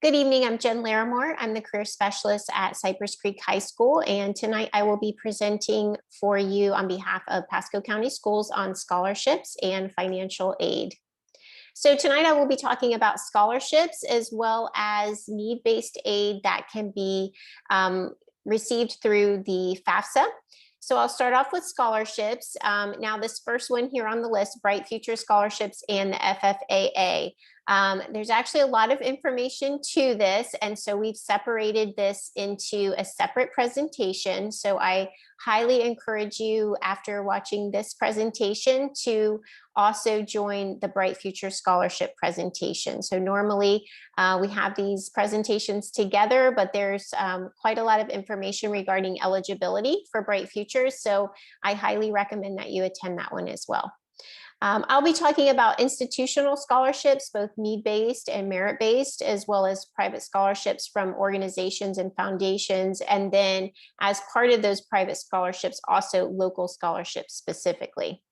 Good evening, I'm Jen Larimore. I'm the career specialist at Cypress Creek High School, and tonight I will be presenting for you on behalf of Pasco County Schools on scholarships and financial aid. So tonight I will be talking about scholarships as well as need-based aid that can be received through the FAFSA. So I'll start off with scholarships. Now this first one here on the list, Bright Future Scholarships and the FFAA. There's actually a lot of information to this, and so we've separated this into a separate presentation. So I highly encourage you, after watching this presentation, to also join the Bright Future Scholarship presentation. So normally we have these presentations together, but there's quite a lot of information regarding eligibility for Bright Futures. So I highly recommend that you attend that one as well. I'll be talking about institutional scholarships, both need-based and merit-based, as well as private scholarships from organizations and foundations. And then as part of those private scholarships, also local scholarships specifically.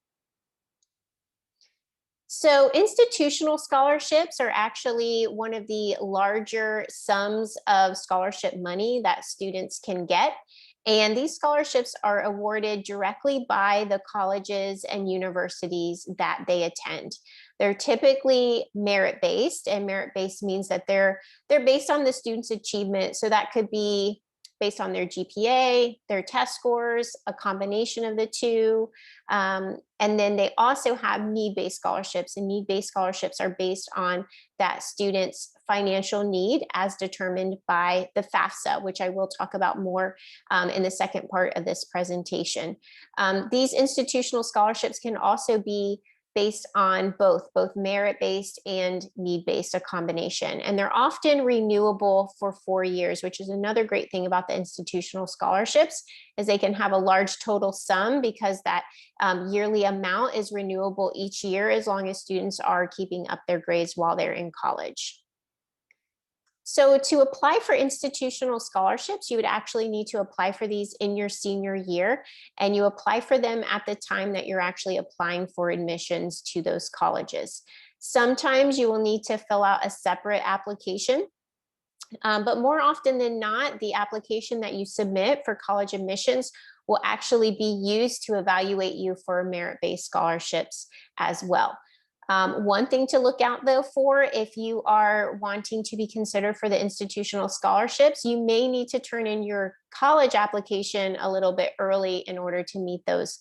So institutional scholarships are actually one of the larger sums of scholarship money that students can get. And these scholarships are awarded directly by the colleges and universities that they attend. They're typically merit-based, and merit-based means that they're based on the student's achievement. So that could be based on their GPA, their test scores, a combination of the two. And then they also have need-based scholarships, and need-based scholarships are based on that student's financial need as determined by the FAFSA, which I will talk about more in the second part of this presentation. These institutional scholarships can also be based on both merit-based and need-based, a combination. And they're often renewable for 4 years, which is another great thing about the institutional scholarships, is they can have a large total sum because that yearly amount is renewable each year as long as students are keeping up their grades while they're in college. So to apply for institutional scholarships, you would actually need to apply for these in your senior year, and you apply for them at the time that you're actually applying for admissions to those colleges. Sometimes you will need to fill out a separate application, but more often than not, the application that you submit for college admissions will actually be used to evaluate you for merit-based scholarships as well. One thing to look out though for, if you are wanting to be considered for the institutional scholarships, you may need to turn in your college application a little bit early in order to meet those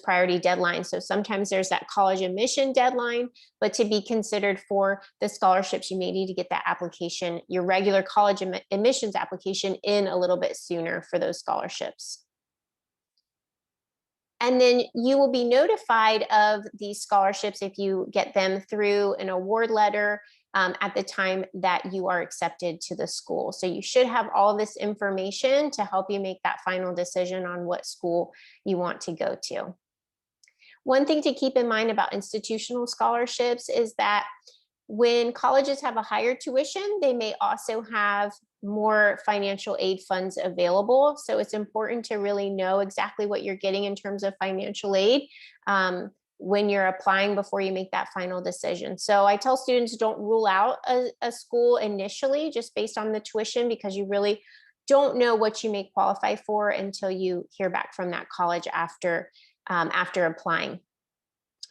priority deadlines. So sometimes there's that college admission deadline, but to be considered for the scholarships, you may need to get that application, your regular college admissions application, in a little bit sooner for those scholarships. And then you will be notified of these scholarships if you get them through an award letter at the time that you are accepted to the school. So you should have all this information to help you make that final decision on what school you want to go to. One thing to keep in mind about institutional scholarships is that when colleges have a higher tuition, they may also have more financial aid funds available. So it's important to really know exactly what you're getting in terms of financial aid when you're applying before you make that final decision. So I tell students, don't rule out a school initially just based on the tuition, because you really don't know what you may qualify for until you hear back from that college after applying.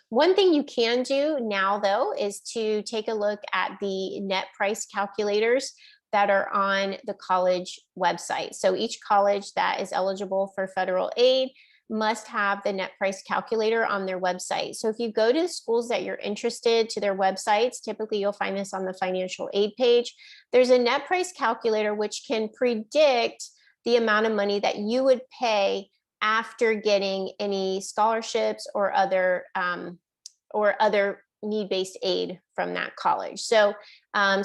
One thing you can do now, though, is to take a look at the net price calculators that are on the college website. So each college that is eligible for federal aid must have the net price calculator on their website. So if you go to the schools that you're interested to their websites, typically you'll find this on the financial aid page. There's a net price calculator which can predict the amount of money that you would pay after getting any scholarships or other need-based aid from that college. So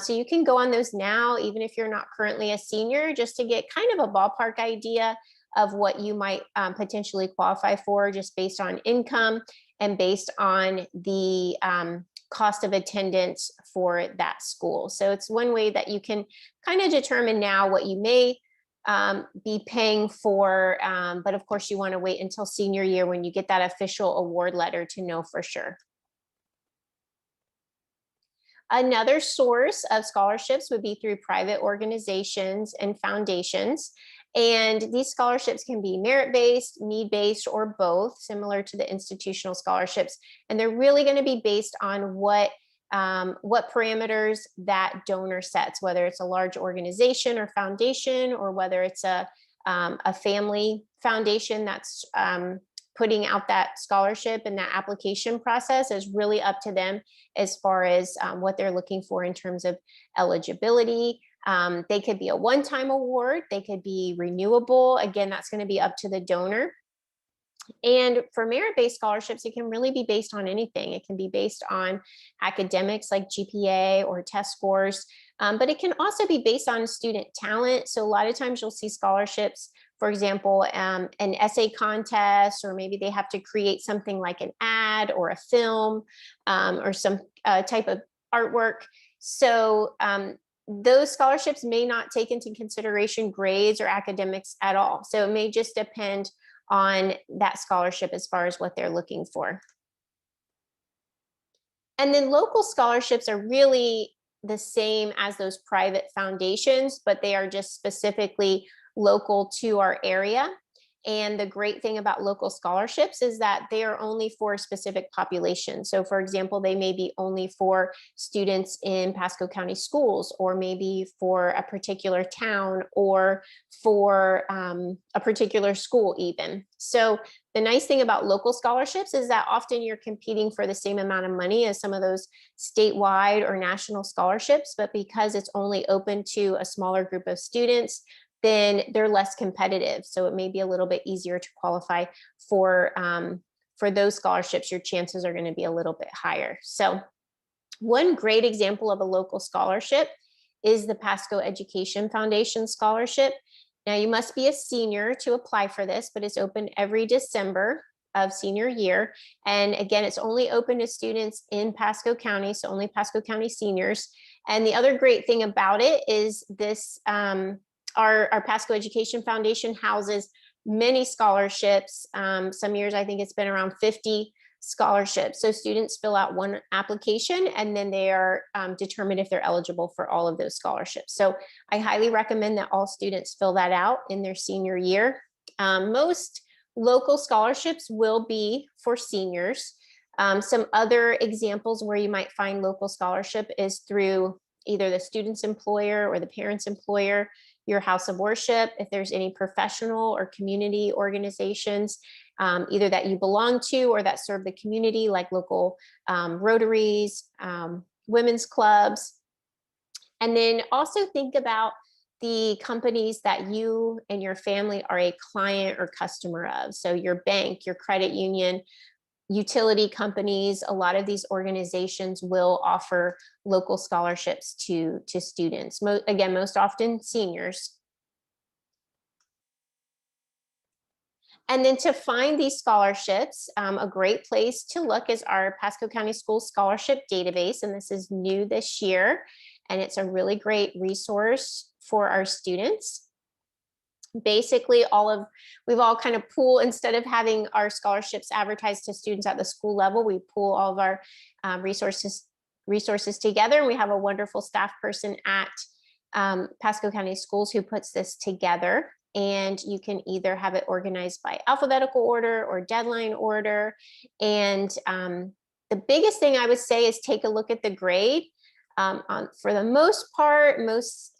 you can go on those now, even if you're not currently a senior, just to get kind of a ballpark idea of what you might potentially qualify for, just based on income and based on the cost of attendance for that school. So it's one way that you can kind of determine now what you may be paying for, but of course you want to wait until senior year when you get that official award letter to know for sure. Another source of scholarships would be through private organizations and foundations. And these scholarships can be merit-based, need-based, or both, similar to the institutional scholarships. And they're really going to be based on what parameters that donor sets, whether it's a large organization or foundation, or whether it's a family foundation that's putting out that scholarship, and that application process is really up to them as far as what they're looking for in terms of eligibility. They could be a one-time award, they could be renewable. Again, that's going to be up to the donor. And for merit-based scholarships, it can really be based on anything. It can be based on academics like GPA or test scores, but it can also be based on student talent. So a lot of times you'll see scholarships, for example, an essay contest, or maybe they have to create something like an ad or a film or some type of artwork. So those scholarships may not take into consideration grades or academics at all. So it may just depend on that scholarship as far as what they're looking for. And then local scholarships are really the same as those private foundations, but they are just specifically local to our area. And the great thing about local scholarships is that they are only for a specific population. So for example, they may be only for students in Pasco County schools, or maybe for a particular town, or for a particular school even. So the nice thing about local scholarships is that often you're competing for the same amount of money as some of those statewide or national scholarships, but because it's only open to a smaller group of students, then they're less competitive. So it may be a little bit easier to qualify for those scholarships. Your chances are going to be a little bit higher. So one great example of a local scholarship is the Pasco Education Foundation Scholarship. Now, you must be a senior to apply for this, but it's open every December of senior year. And again, it's only open to students in Pasco County, so only Pasco County seniors. And the other great thing about it is this, our Pasco Education Foundation houses many scholarships. Some years, I think it's been around 50 scholarships. So students fill out one application, and then they are determined if they're eligible for all of those scholarships. So I highly recommend that all students fill that out in their senior year. Most local scholarships will be for seniors. Some other examples where you might find local scholarship is through either the student's employer or the parent's employer, your house of worship, if there's any professional or community organizations, either that you belong to or that serve the community, like local Rotaries, women's clubs. And then also think about the companies that you and your family are a client or customer of. So your bank, your credit union, utility companies, a lot of these organizations will offer local scholarships to students. Again, most often seniors. And then to find these scholarships, a great place to look is our Pasco County Schools Scholarship Database. And this is new this year. And it's a really great resource for our students. Basically, we've all kind of pool, instead of having our scholarships advertised to students at the school level, we pool all of our resources together. And we have a wonderful staff person at Pasco County Schools who puts this together. And you can either have it organized by alphabetical order or deadline order. And the biggest thing I would say is take a look at the grade. For the most part, most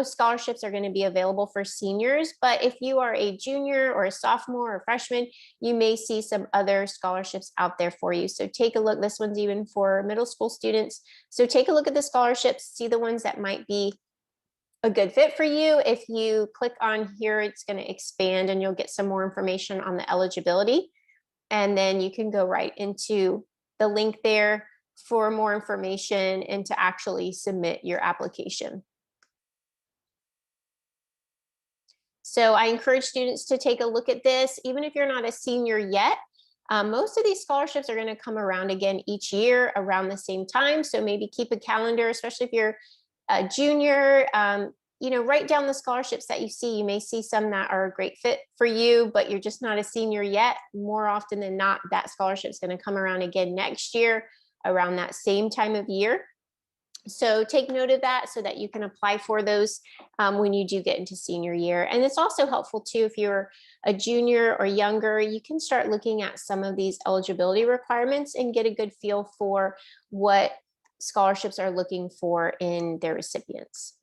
scholarships are going to be available for seniors, but if you are a junior or a sophomore or freshman, you may see some other scholarships out there for you. So take a look. This one's even for middle school students. So take a look at the scholarships, see the ones that might be a good fit for you. If you click on here, it's going to expand and you'll get some more information on the eligibility. And then you can go right into the link there for more information and to actually submit your application. So I encourage students to take a look at this, even if you're not a senior yet. Most of these scholarships are going to come around again each year around the same time. So maybe keep a calendar, especially if you're a junior, write down the scholarships that you see. You may see some that are a great fit for you, but you're just not a senior yet. More often than not, that scholarship is going to come around again next year. around that same time of year. So take note of that so that you can apply for those when you do get into senior year. And it's also helpful too, if you're a junior or younger, you can start looking at some of these eligibility requirements and get a good feel for what scholarships are looking for in their recipients.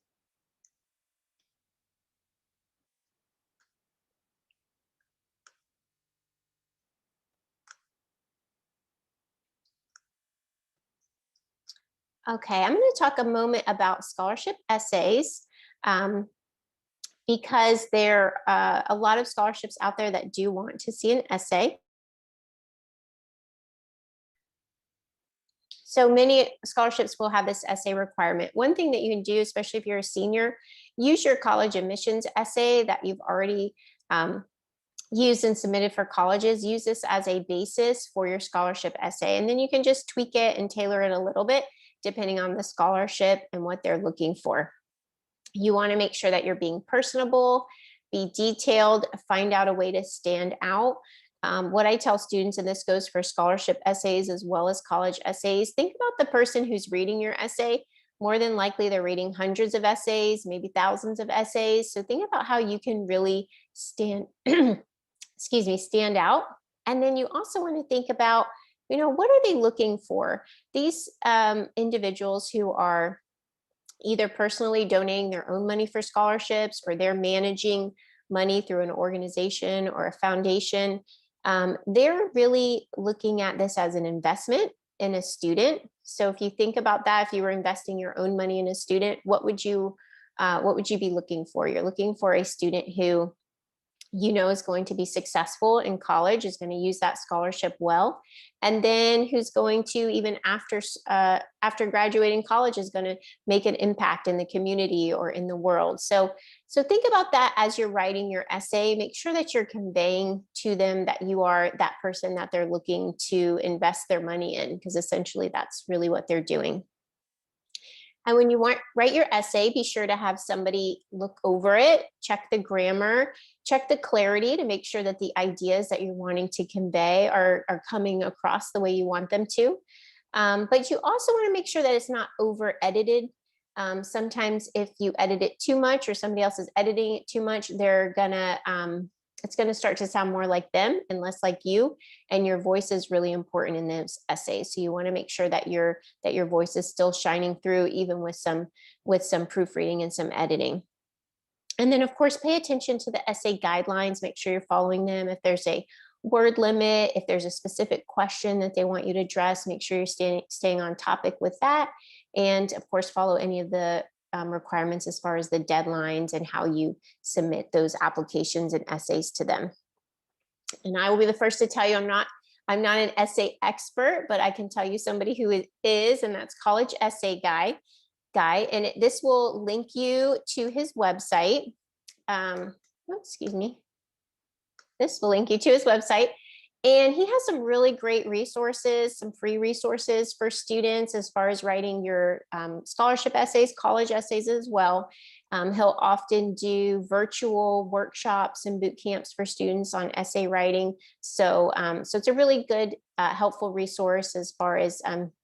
Okay, I'm going to talk a moment about scholarship essays. Because there are a lot of scholarships out there that do want to see an essay. So many scholarships will have this essay requirement. One thing that you can do, especially if you're a senior, use your college admissions essay that you've already used and submitted for colleges. Use this as a basis for your scholarship essay. And then you can just tweak it and tailor it a little bit depending on the scholarship and what they're looking for. You want to make sure that you're being personable, be detailed, find out a way to stand out. What I tell students, and this goes for scholarship essays as well as college essays, think about the person who's reading your essay. More than likely, they're reading hundreds of essays, maybe thousands of essays. So think about how you can really stand out. And then you also want to think about, what are they looking for? These individuals who are either personally donating their own money for scholarships, or they're managing money through an organization or a foundation. They're really looking at this as an investment in a student. So if you think about that, if you were investing your own money in a student, what would you be looking for? You're looking for a student who is going to be successful in college, is going to use that scholarship well, and then who's going to, even after graduating college, is going to make an impact in the community or in the world. So think about that as you're writing your essay. Make sure that you're conveying to them that you are that person that they're looking to invest their money in, because essentially that's really what they're doing. And when you write your essay, be sure to have somebody look over it, check the grammar, check the clarity to make sure that the ideas that you're wanting to convey are coming across the way you want them to. But you also want to make sure that it's not over edited. Sometimes if you edit it too much, or somebody else is editing it too much, it's going to start to sound more like them and less like you. And your voice is really important in those essays. So you want to make sure that your voice is still shining through, even with some proofreading and some editing. And then, of course, pay attention to the essay guidelines. Make sure you're following them. If there's a word limit, if there's a specific question that they want you to address, make sure you're staying on topic with that. And of course, follow any of the requirements as far as the deadlines and how you submit those applications and essays to them. And I will be the first to tell you, I'm not an essay expert, but I can tell you somebody who is, and that's College Essay Guy. And this will link you to his website. This will link you to his website. And he has some really great resources, some free resources for students as far as writing your scholarship essays, college essays as well. He'll often do virtual workshops and boot camps for students on essay writing. So it's a really good, helpful resource as far as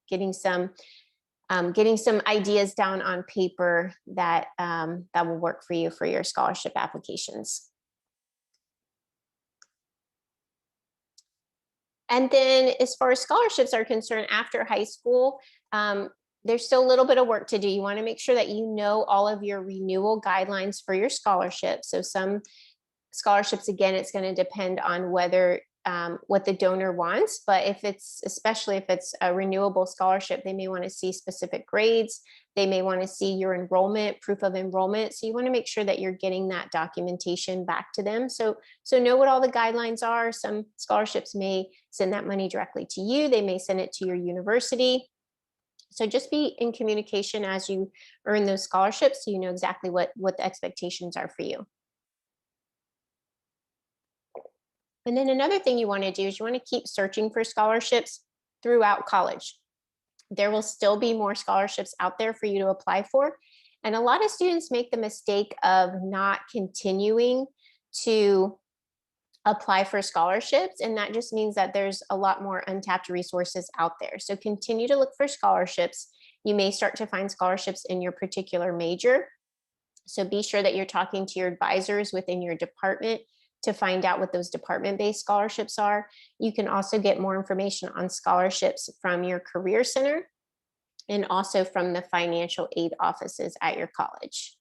getting some ideas down on paper that will work for you for your scholarship applications. And then as far as scholarships are concerned, after high school, there's still a little bit of work to do. You want to make sure that you know all of your renewal guidelines for your scholarship. So some scholarships, again, it's going to depend on whether what the donor wants, but especially if it's a renewable scholarship, they may want to see specific grades. They may want to see your enrollment, proof of enrollment. So you want to make sure that you're getting that documentation back to them. So know what all the guidelines are. Some scholarships may send that money directly to you. They may send it to your university. So just be in communication as you earn those scholarships, so you know exactly what the expectations are for you. And then another thing you want to do is you want to keep searching for scholarships throughout college. There will still be more scholarships out there for you to apply for. And a lot of students make the mistake of not continuing to apply for scholarships. And that just means that there's a lot more untapped resources out there. So continue to look for scholarships. You may start to find scholarships in your particular major. So be sure that you're talking to your advisors within your department to find out what those department-based scholarships are. You can also get more information on scholarships from your career center and also from the financial aid offices at your college.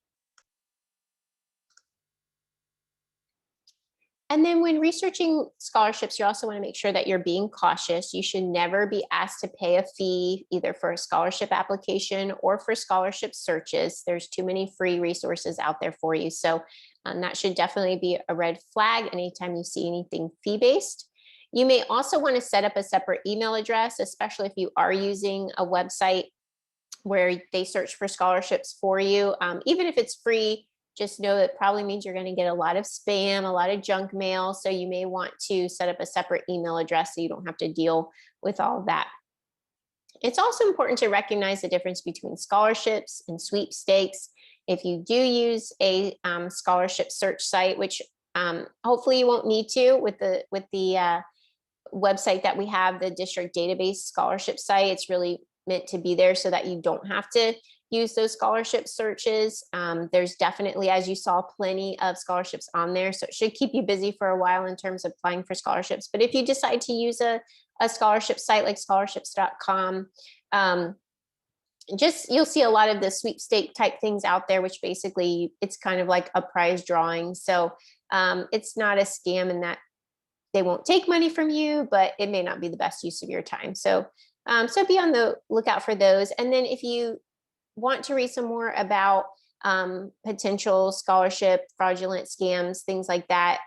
And then when researching scholarships, you also want to make sure that you're being cautious. You should never be asked to pay a fee either for a scholarship application or for scholarship searches. There's too many free resources out there for you. So that should definitely be a red flag anytime you see anything fee-based. You may also want to set up a separate email address, especially if you are using a website where they search for scholarships for you. Even if it's free, just know it probably means you're going to get a lot of spam, a lot of junk mail. So you may want to set up a separate email address so you don't have to deal with all of that. It's also important to recognize the difference between scholarships and sweepstakes. If you do use a scholarship search site, which hopefully you won't need to with the website that we have, the district database scholarship site, it's really meant to be there so that you don't have to use those scholarship searches. There's definitely, as you saw, plenty of scholarships on there. So it should keep you busy for a while in terms of applying for scholarships. But if you decide to use a scholarship site like scholarships.com, you'll see a lot of the sweepstake type things out there, which basically it's kind of like a prize drawing. So it's not a scam in that they won't take money from you, but it may not be the best use of your time. So be on the lookout for those. And then if you want to read some more about potential scholarship, fraudulent scams, things like that,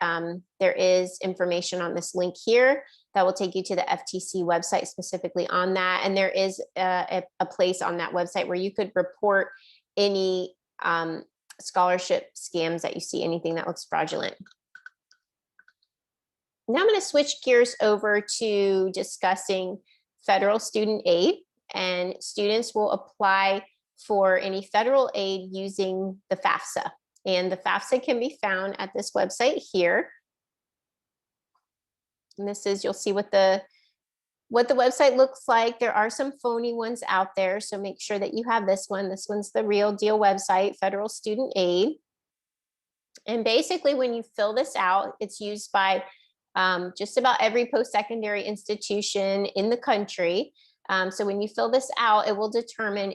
there is information on this link here that will take you to the FTC website specifically on that. And there is a place on that website where you could report any scholarship scams that you see, anything that looks fraudulent. Now I'm going to switch gears over to discussing federal student aid, and students will apply for any federal aid using the FAFSA. And the FAFSA can be found at this website here. And this is, you'll see what the website looks like. There are some phony ones out there, so make sure that you have this one. This one's the real deal website, Federal Student Aid. And basically when you fill this out, it's used by just about every post-secondary institution in the country. So when you fill this out, it will determine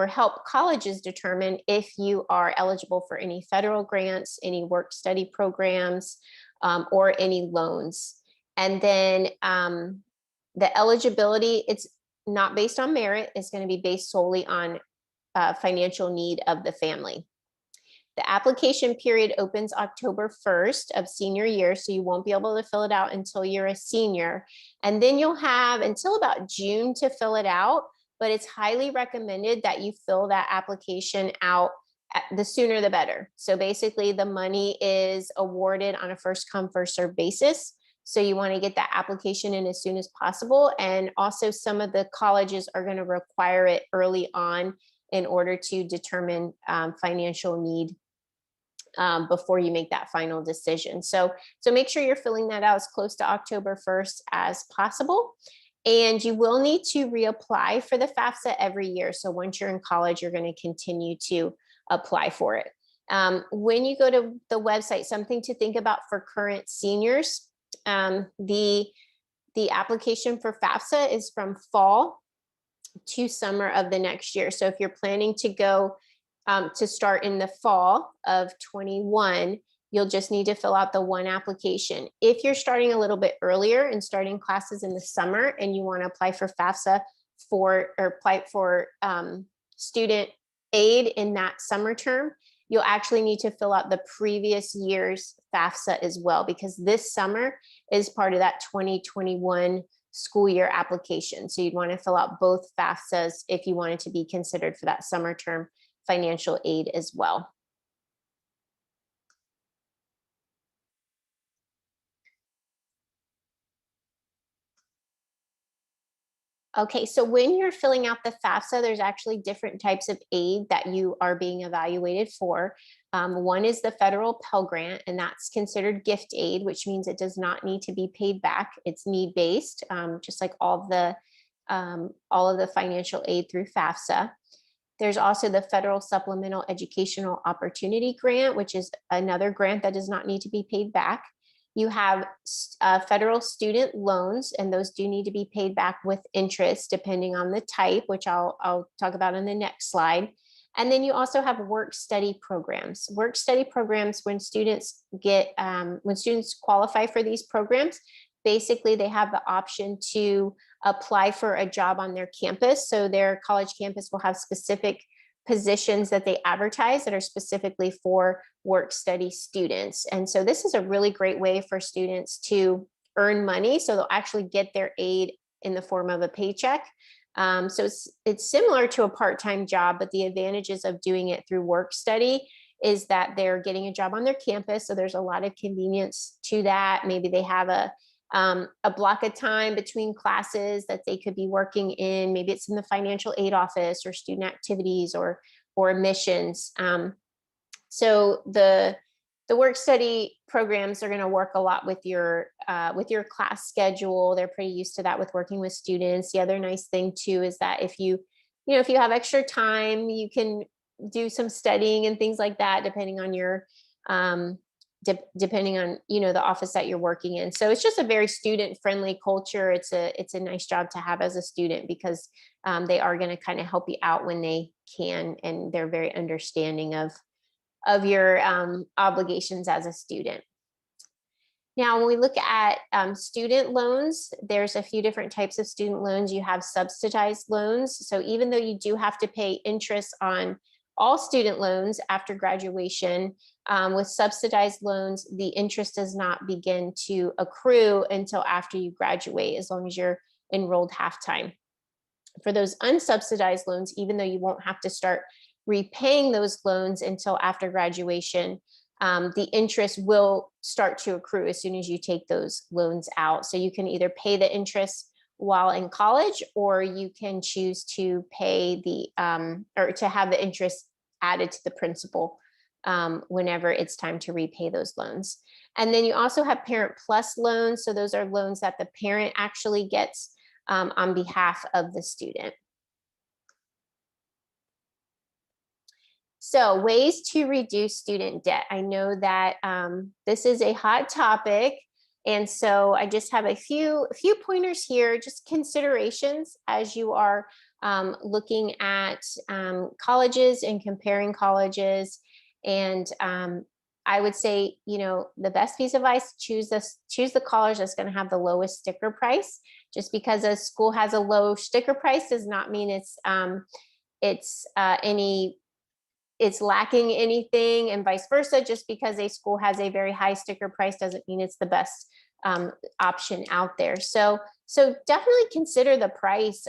help colleges determine if you are eligible for any federal grants, any work study programs, or any loans. And then the eligibility, it's not based on merit, it's going to be based solely on financial need of the family. The application period opens October 1st of senior year, so you won't be able to fill it out until you're a senior. And then you'll have until about June to fill it out, but it's highly recommended that you fill that application out the sooner the better. So basically the money is awarded on a first come, first serve basis. So you want to get that application in as soon as possible. And also some of the colleges are going to require it early on in order to determine financial need before you make that final decision. So make sure you're filling that out as close to October 1st as possible. And you will need to reapply for the FAFSA every year. So once you're in college, you're going to continue to apply for it. When you go to the website, something to think about for current seniors, the application for FAFSA is from fall to summer of the next year. So if you're planning to go to start in the fall of 21, you'll just need to fill out the one application. If you're starting a little bit earlier and starting classes in the summer and you want to apply for FAFSA or apply for student aid in that summer term, you'll actually need to fill out the previous year's FAFSA as well, because this summer is part of that 2021 school year application. So you'd want to fill out both FAFSAs if you wanted to be considered for that summer term financial aid as well. Okay, so when you're filling out the FAFSA, there's actually different types of aid that you are being evaluated for. One is the federal Pell Grant, and that's considered gift aid, which means it does not need to be paid back. It's need-based, just like all of the financial aid through FAFSA. There's also the Federal Supplemental Educational Opportunity Grant, which is another grant that does not need to be paid back. You have federal student loans, and those do need to be paid back with interest depending on the type, which I'll talk about in the next slide. And then you also have work study programs. Work study programs, when students qualify for these programs, basically they have the option to apply for a job on their campus. So their college campus will have specific positions that they advertise that are specifically for work study students. And so this is a really great way for students to earn money. So they'll actually get their aid in the form of a paycheck. So it's similar to a part-time job, but the advantages of doing it through work study is that they're getting a job on their campus. So there's a lot of convenience to that. Maybe they have a block of time between classes that they could be working in. Maybe it's in the financial aid office or student activities or admissions. So the work study programs are going to work a lot with your class schedule. They're pretty used to that with working with students. The other nice thing too is that if you have extra time, you can do some studying and things like that, depending on your depending on the office that you're working in. So it's just a very student friendly culture. It's a nice job to have as a student because they are going to kind of help you out when they can, and they're very understanding of your obligations as a student. Now, when we look at student loans, there's a few different types of student loans. You have subsidized loans. So even though you do have to pay interest on all student loans after graduation, with subsidized loans, the interest does not begin to accrue until after you graduate, as long as you're enrolled half-time. For those unsubsidized loans, even though you won't have to start repaying those loans until after graduation, the interest will start to accrue as soon as you take those loans out. So you can either pay the interest while in college, or you can choose to pay or to have the interest added to the principal whenever it's time to repay those loans. And then you also have Parent Plus loans. So those are loans that the parent actually gets on behalf of the student. So ways to reduce student debt. I know that this is a hot topic. And so I just have a few pointers here, just considerations as you are looking at colleges and comparing colleges. And I would say, the best piece of advice, choose the college that's going to have the lowest sticker price. Just because a school has a low sticker price does not mean it's lacking anything, and vice versa. Just because a school has a very high sticker price doesn't mean it's the best option out there. So definitely consider the price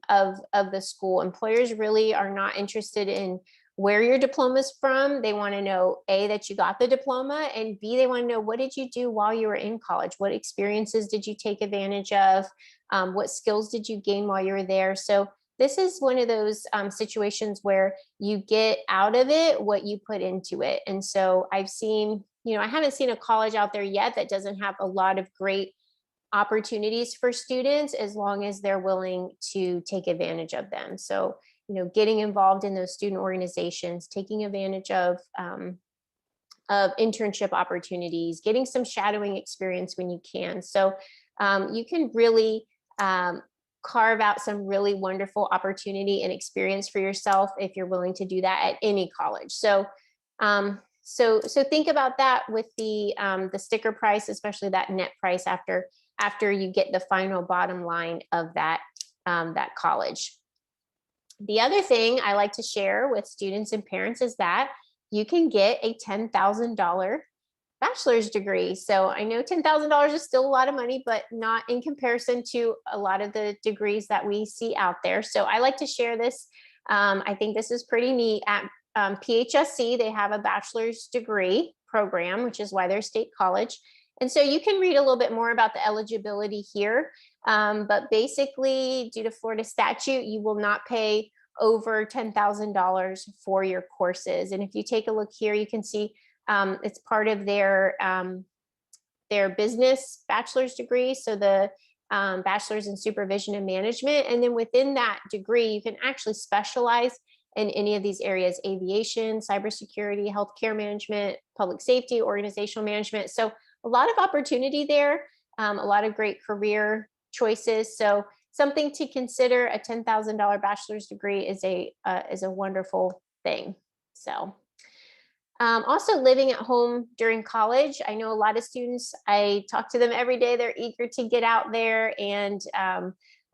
of the school. Employers really are not interested in where your diploma is from. They want to know, A, that you got the diploma, and B, they want to know, what did you do while you were in college? What experiences did you take advantage of? What skills did you gain while you were there? So this is one of those situations where you get out of it what you put into it. And so I've seen, I haven't seen a college out there yet that doesn't have a lot of great opportunities for students, as long as they're willing to take advantage of them. So, getting involved in those student organizations, taking advantage of internship opportunities, getting some shadowing experience when you can. So you can really carve out some really wonderful opportunity and experience for yourself if you're willing to do that at any college. So so think about that with the sticker price, especially that net price after you get the final bottom line of that college. The other thing I like to share with students and parents is that you can get a $10,000 bachelor's degree. So I know $10,000 is still a lot of money, but not in comparison to a lot of the degrees that we see out there. So I like to share this. I think this is pretty neat. At PHSC, they have a bachelor's degree program, which is why they're state college. And so you can read a little bit more about the eligibility here. But basically, due to Florida statute, you will not pay over $10,000 for your courses. And if you take a look here, you can see it's part of their business bachelor's degree. So the bachelor's in supervision and management. And then within that degree, you can actually specialize in any of these areas: aviation, cybersecurity, healthcare management, public safety, organizational management. So a lot of opportunity there, a lot of great career choices. So something to consider. A $10,000 bachelor's degree is a wonderful thing. So also living at home during college. I know a lot of students, I talk to them every day. They're eager to get out there and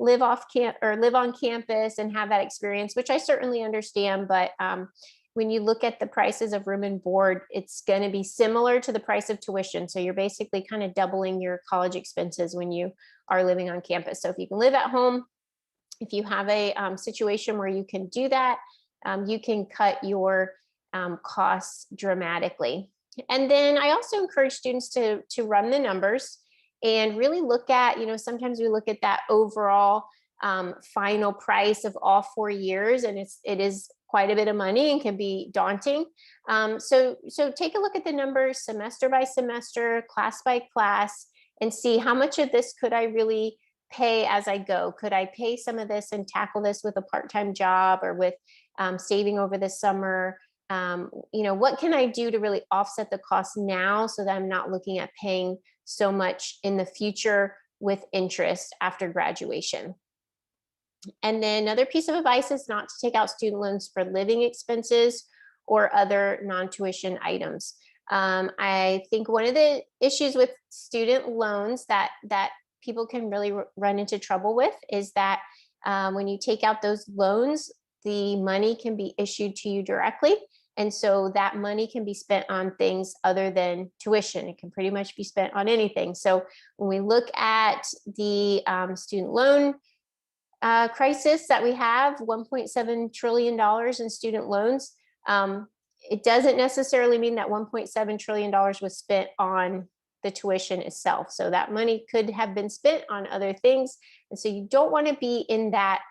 live on campus and have that experience, which I certainly understand. But when you look at the prices of room and board, it's going to be similar to the price of tuition. So you're basically kind of doubling your college expenses when you are living on campus. So if you can live at home, if you have a situation where you can do that, you can cut your costs dramatically. And then I also encourage students to run the numbers and really look at, sometimes we look at that overall final price of all 4 years, and it is quite a bit of money and can be daunting. So take a look at the numbers semester by semester, class by class, and see how much of this could I really pay as I go. Could I pay some of this and tackle this with a part-time job or with saving over the summer? What can I do to really offset the cost now so that I'm not looking at paying so much in the future with interest after graduation? And then another piece of advice is not to take out student loans for living expenses or other non-tuition items. I think one of the issues with student loans that people can really run into trouble with is that when you take out those loans, the money can be issued to you directly. And so that money can be spent on things other than tuition. It can pretty much be spent on anything. So when we look at the student loan crisis that we have, $1.7 trillion in student loans, it doesn't necessarily mean that $1.7 trillion was spent on the tuition itself. So that money could have been spent on other things. And so you don't want to be in that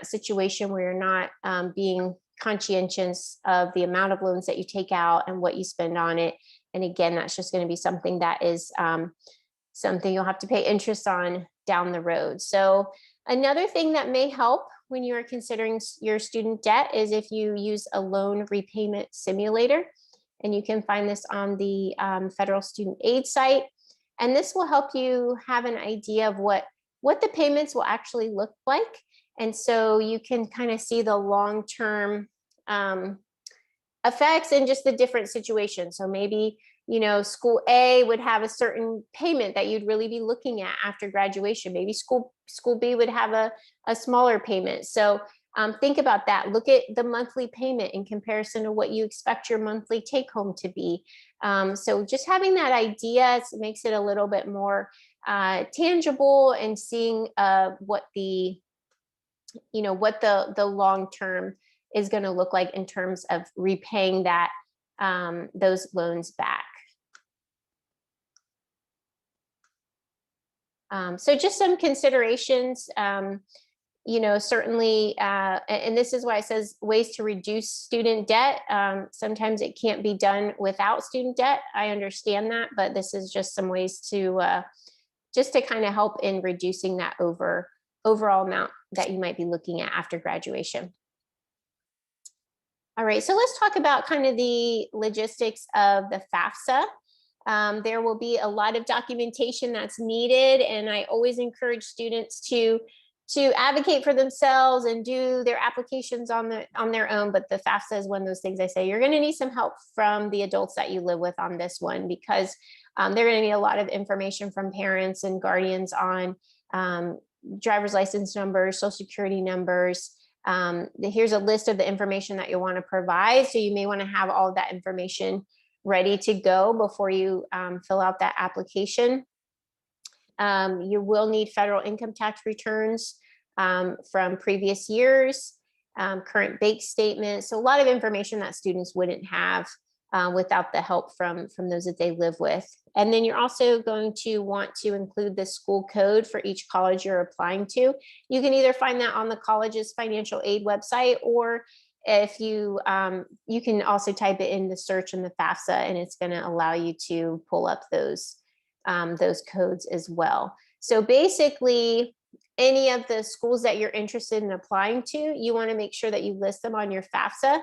situation where you're not being conscientious of the amount of loans that you take out and what you spend on it. And again, that's just going to be something that is something you'll have to pay interest on down the road. So another thing that may help when you are considering your student debt is if you use a loan repayment simulator. And you can find this on the federal student aid site. And this will help you have an idea of what the payments will actually look like. And so you can kind of see the long-term effects in just the different situations. So maybe, school A would have a certain payment that you'd really be looking at after graduation. Maybe school B would have a smaller payment. So think about that. Look at the monthly payment in comparison to what you expect your monthly take home to be. So just having that idea makes it a little bit more tangible, and seeing what the long term is going to look like in terms of repaying that those loans back. So just some considerations. Certainly, and this is why it says ways to reduce student debt. Sometimes it can't be done without student debt. I understand that, but this is just some ways to kind of help in reducing that overall amount that you might be looking at after graduation. All right, so let's talk about kind of the logistics of the FAFSA. There will be a lot of documentation that's needed, and I always encourage students to advocate for themselves and do their applications on their own. But the FAFSA is one of those things I say you're going to need some help from the adults that you live with on this one, because they're going to need a lot of information from parents and guardians on driver's license numbers, social security numbers. Here's a list of the information that you'll want to provide. So you may want to have all of that information ready to go before you fill out that application. You will need federal income tax returns from previous years, current bank statements. So a lot of information that students wouldn't have without the help from those that they live with. And then you're also going to want to include the school code for each college you're applying to. You can either find that on the college's financial aid website, or if you you can also type it in the search in the FAFSA, and it's going to allow you to pull up those codes as well. So basically, any of the schools that you're interested in applying to, you want to make sure that you list them on your FAFSA,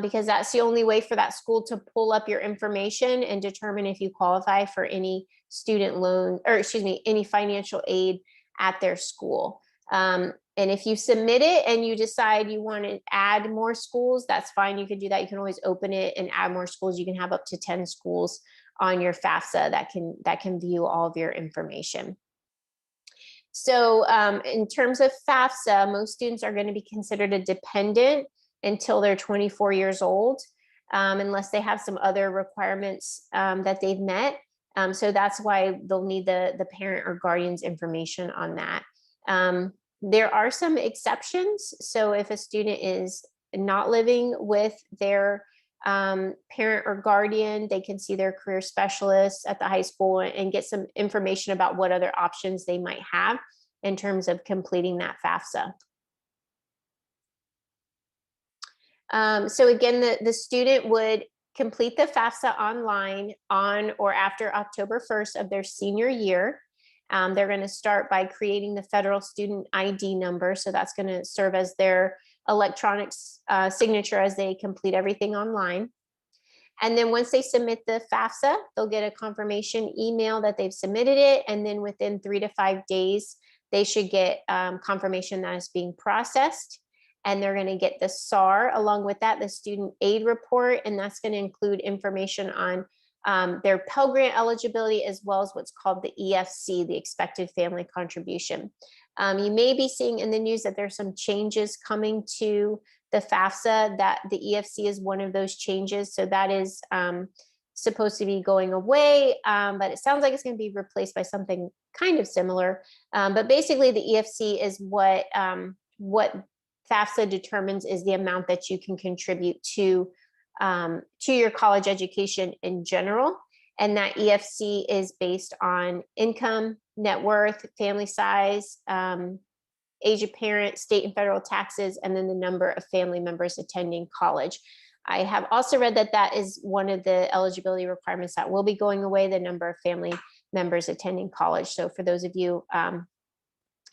because that's the only way for that school to pull up your information and determine if you qualify for any student loan, or excuse me, any financial aid at their school. And if you submit it and you decide you want to add more schools, that's fine. You can do that. You can always open it and add more schools. You can have up to 10 schools on your FAFSA that can view all of your information. So in terms of FAFSA, most students are going to be considered a dependent until they're 24 years old, unless they have some other requirements that they've met. So that's why they'll need the parent or guardian's information on that. There are some exceptions. So if a student is not living with their parent or guardian, they can see their career specialist at the high school and get some information about what other options they might have in terms of completing that FAFSA. So again, the student would complete the FAFSA online on or after October 1st of their senior year. They're going to start by creating the federal student ID number. So that's going to serve as their electronic signature as they complete everything online. And then once they submit the FAFSA, they'll get a confirmation email that they've submitted it. And then within 3 to 5 days, they should get confirmation that it's being processed. And they're going to get the SAR along with that, the student aid report. And that's going to include information on their Pell Grant eligibility, as well as what's called the EFC, the expected family contribution. You may be seeing in the news that there's some changes coming to the FAFSA, that the EFC is one of those changes. So that is supposed to be going away, but it sounds like it's going to be replaced by something kind of similar. But basically the EFC is what FAFSA determines is the amount that you can contribute to your college education in general. And that EFC is based on income, net worth, family size, age of parent, state and federal taxes, and then the number of family members attending college. I have also read that that is one of the eligibility requirements that will be going away, the number of family members attending college. So for those of you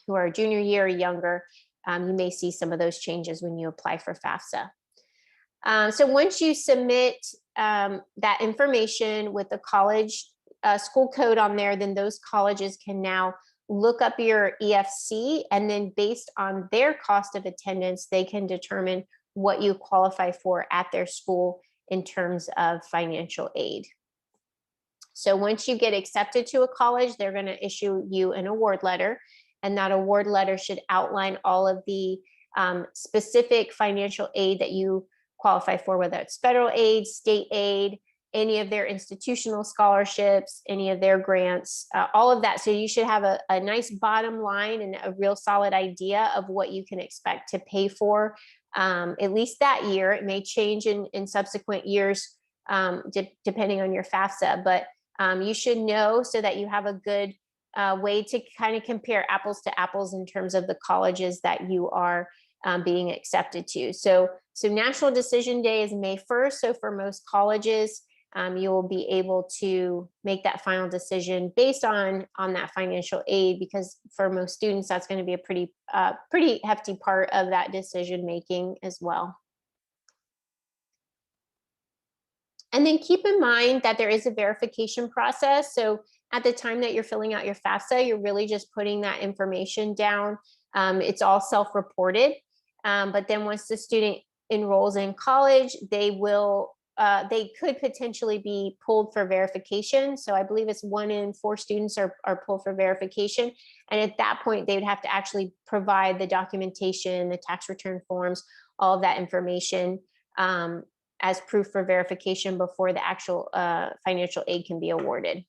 who are junior year or younger, you may see some of those changes when you apply for FAFSA. So once you submit that information with the college school code on there, then those colleges can now look up your EFC, and then based on their cost of attendance, they can determine what you qualify for at their school in terms of financial aid. So once you get accepted to a college, they're going to issue you an award letter, and that award letter should outline all of the specific financial aid that you qualify for, whether it's federal aid, state aid, any of their institutional scholarships, any of their grants, all of that. So you should have a nice bottom line and a real solid idea of what you can expect to pay for, at least that year. It may change in subsequent years, depending on your FAFSA, but you should know so that you have a good way to kind of compare apples to apples in terms of the colleges that you are being accepted to. So National Decision Day is May 1st. So for most colleges, you will be able to make that final decision based on that financial aid, because for most students, that's going to be a pretty hefty part of that decision making as well. And then keep in mind that there is a verification process. So at the time that you're filling out your FAFSA, you're really just putting that information down. It's all self-reported. But then once the student enrolls in college, they could potentially be pulled for verification. So I believe it's 1 in 4 students are pulled for verification. And at that point, they would have to actually provide the documentation, the tax return forms, all of that information as proof for verification before the actual financial aid can be awarded.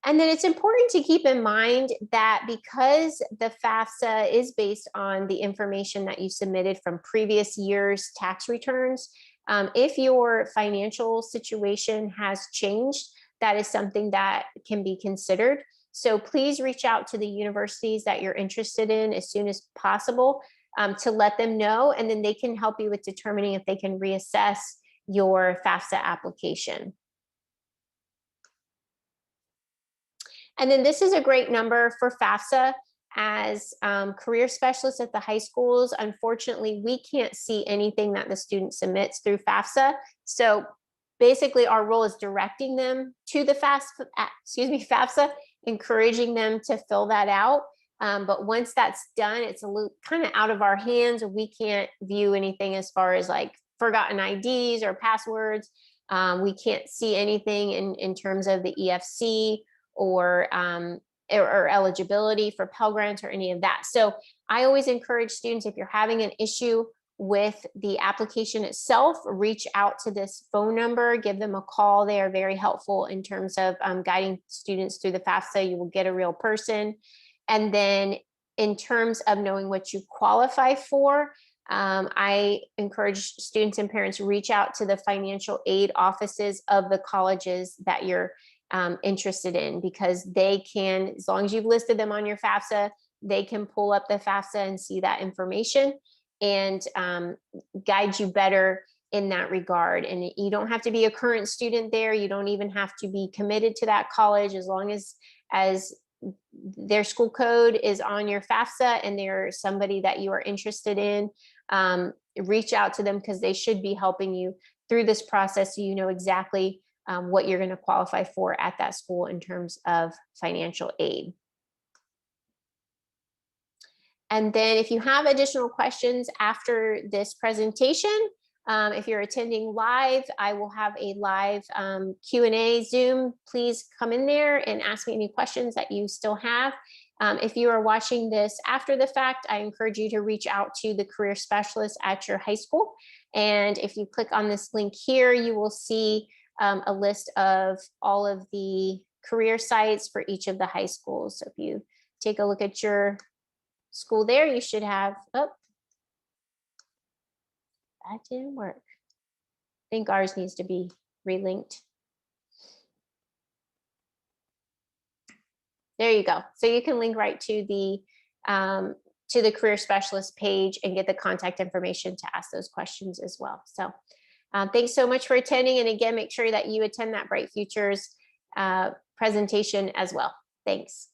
And then it's important to keep in mind that because the FAFSA is based on the information that you submitted from previous years' tax returns, If your financial situation has changed, that is something that can be considered. So please reach out to the universities that you're interested in as soon as possible, to let them know, and then they can help you with determining if they can reassess your FAFSA application. And then this is a great number for FAFSA. As career specialists at the high schools, unfortunately, we can't see anything that the student submits through FAFSA. So basically, our role is directing them to the FAFSA, encouraging them to fill that out. But once that's done, it's a little kind of out of our hands. We can't view anything as far as like forgotten IDs or passwords. We can't see anything in terms of the EFC or eligibility for Pell Grants or any of that. So I always encourage students, if you're having an issue with the application itself, reach out to this phone number, give them a call. They are very helpful in terms of guiding students through the FAFSA. You will get a real person. And then in terms of knowing what you qualify for, I encourage students and parents to reach out to the financial aid offices of the colleges that you're interested in, because they can, as long as you've listed them on your FAFSA, they can pull up the FAFSA and see that information and guide you better in that regard. And you don't have to be a current student there. You don't even have to be committed to that college, as long as their school code is on your FAFSA and they're somebody that you are interested in. Reach out to them, because they should be helping you through this process, so you know exactly what you're going to qualify for at that school in terms of financial aid. And then if you have additional questions after this presentation, if you're attending live, I will have a live Q&A Zoom. Please come in there and ask me any questions that you still have. If you are watching this after the fact, I encourage you to reach out to the career specialist at your high school. And if you click on this link here, you will see a list of all of the career sites for each of the high schools. So if you take a look at your school there, you should have, oh, that didn't work. I think ours needs to be relinked. There you go. So you can link right to the career specialist page and get the contact information to ask those questions as well. So thanks so much for attending. And again, make sure that you attend that Bright Futures presentation as well. Thanks.